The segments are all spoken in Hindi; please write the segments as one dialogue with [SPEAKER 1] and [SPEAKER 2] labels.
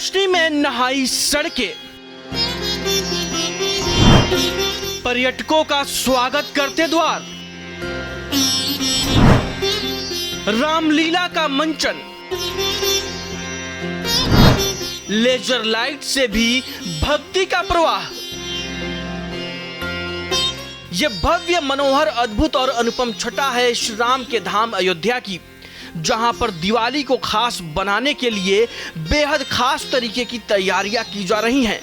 [SPEAKER 1] रोशनी में नहाई सड़कें, पर्यटकों का स्वागत करते द्वार, रामलीला का मंचन, लेजर लाइट से भी भक्ति का प्रवाह। ये भव्य, मनोहर, अद्भुत और अनुपम छटा है श्री राम के धाम अयोध्या की, जहां पर दिवाली को खास बनाने के लिए बेहद खास तरीके की तैयारियां की जा रही हैं।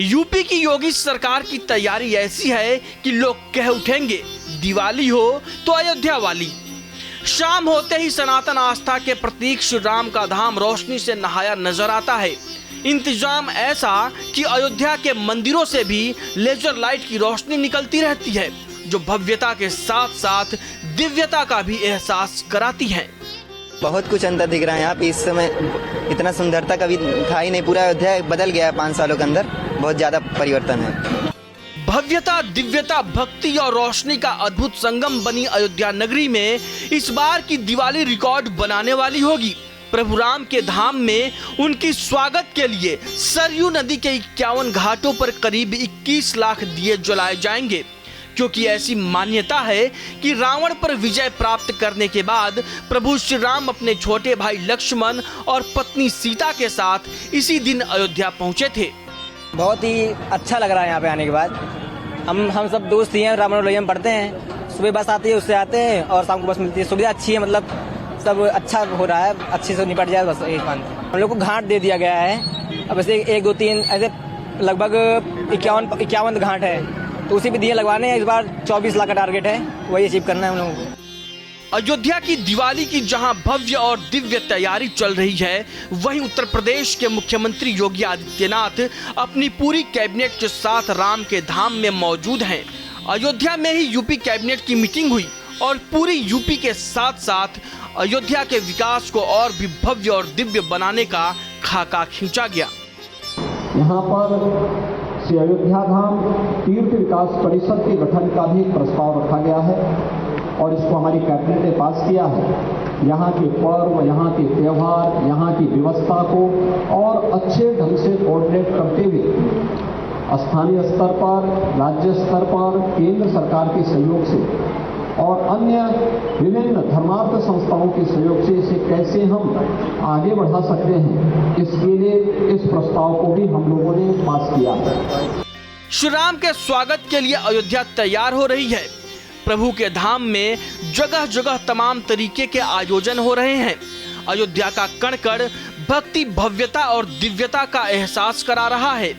[SPEAKER 1] यूपी की योगी सरकार की तैयारी ऐसी है कि लोग कह उठेंगे, दिवाली हो तो अयोध्या वाली। शाम होते ही सनातन आस्था के प्रतीक श्री राम का धाम रोशनी से नहाया नजर आता है। इंतजाम ऐसा कि अयोध्या के मंदिरों से भी लेजर लाइट की रोशनी निकलती रहती है, जो भव्यता के साथ साथ दिव्यता का भी एहसास कराती है।
[SPEAKER 2] बहुत कुछ अंदर दिख रहा है यहाँ पे। इस समय इतना सुंदरता कभी था ही नहीं। पूरा अयोध्या बदल गया है 5 सालों के अंदर, बहुत ज्यादा परिवर्तन है।
[SPEAKER 1] भव्यता, दिव्यता, भक्ति और रोशनी का अद्भुत संगम बनी अयोध्या नगरी में इस बार की दिवाली रिकॉर्ड बनाने वाली होगी। प्रभु राम के धाम में उनकी स्वागत के लिए सरयू नदी के 51 घाटों पर करीब 21 लाख दिए जलाए जाएंगे, क्योंकि ऐसी मान्यता है कि रावण पर विजय प्राप्त करने के बाद प्रभु श्री राम अपने छोटे भाई लक्ष्मण और पत्नी सीता के साथ इसी दिन अयोध्या पहुंचे थे।
[SPEAKER 3] बहुत ही अच्छा लग रहा है यहाँ पे आने के बाद। हम सब दोस्त ही हैं, रामनवमी पढ़ते हैं। सुबह बस आती है, उससे आते हैं और शाम को बस मिलती है। सुविधा अच्छी है, मतलब सब अच्छा हो रहा है, अच्छे से निपट जाए बस यही मानते हैं। हम लोग को घाट दे दिया गया है। अब ऐसे 1, 2, 3 ऐसे लगभग 51 घाट है, तो उसी पे दिए लगवाने हैं। इस बार 24 लाख का टारगेट है, वही अचीव करना है हम लोगों को।
[SPEAKER 1] अयोध्या की दिवाली की जहां भव्य और दिव्य तैयारी चल रही है, वहीं उत्तर प्रदेश के मुख्यमंत्री योगी आदित्यनाथ अपनी पूरी कैबिनेट के साथ राम के धाम में मौजूद हैं। अयोध्या में ही यूपी कैबिनेट की मीटिंग हुई और पूरी यूपी के साथ साथ अयोध्या के विकास को और भी भव्य और दिव्य बनाने का खाका खींचा गया।
[SPEAKER 4] यहाँ पर श्री अयोध्या धाम तीर्थ विकास परिषद के गठन का भी प्रस्ताव रखा गया है और इसको हमारी कैबिनेट ने पास किया है। यहाँ के पर्व, यहाँ के त्यौहार, यहाँ की व्यवस्था को और अच्छे ढंग से कोऑर्डिनेट करते हुए स्थानीय स्तर पर, राज्य स्तर पर, केंद्र सरकार के सहयोग से और अन्य विभिन्न धर्मार्थ संस्थाओं के सहयोग से इसे कैसे हम आगे बढ़ा सकते हैं, इसके लिए इस प्रस्ताव को भी हम लोगों ने पास किया है।
[SPEAKER 1] श्री राम के स्वागत के लिए अयोध्या तैयार हो रही है। प्रभु के धाम में जगह जगह तमाम तरीके के आयोजन हो रहे हैं। अयोध्या का कण-कण भक्ति, भव्यता और दिव्यता का एहसास करा रहा है।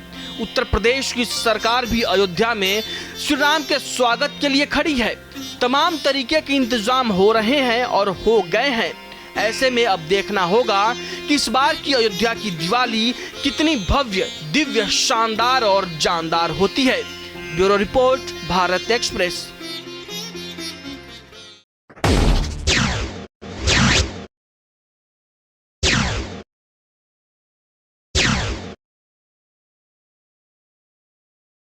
[SPEAKER 1] उत्तर प्रदेश की सरकार भी अयोध्या में श्री राम के स्वागत के लिए खड़ी है। तमाम तरीके के इंतजाम हो रहे हैं और हो गए हैं। ऐसे में अब देखना होगा कि इस बार की अयोध्या की दिवाली कितनी भव्य, दिव्य, शानदार और जानदार होती है। Bureau report, Bharat express.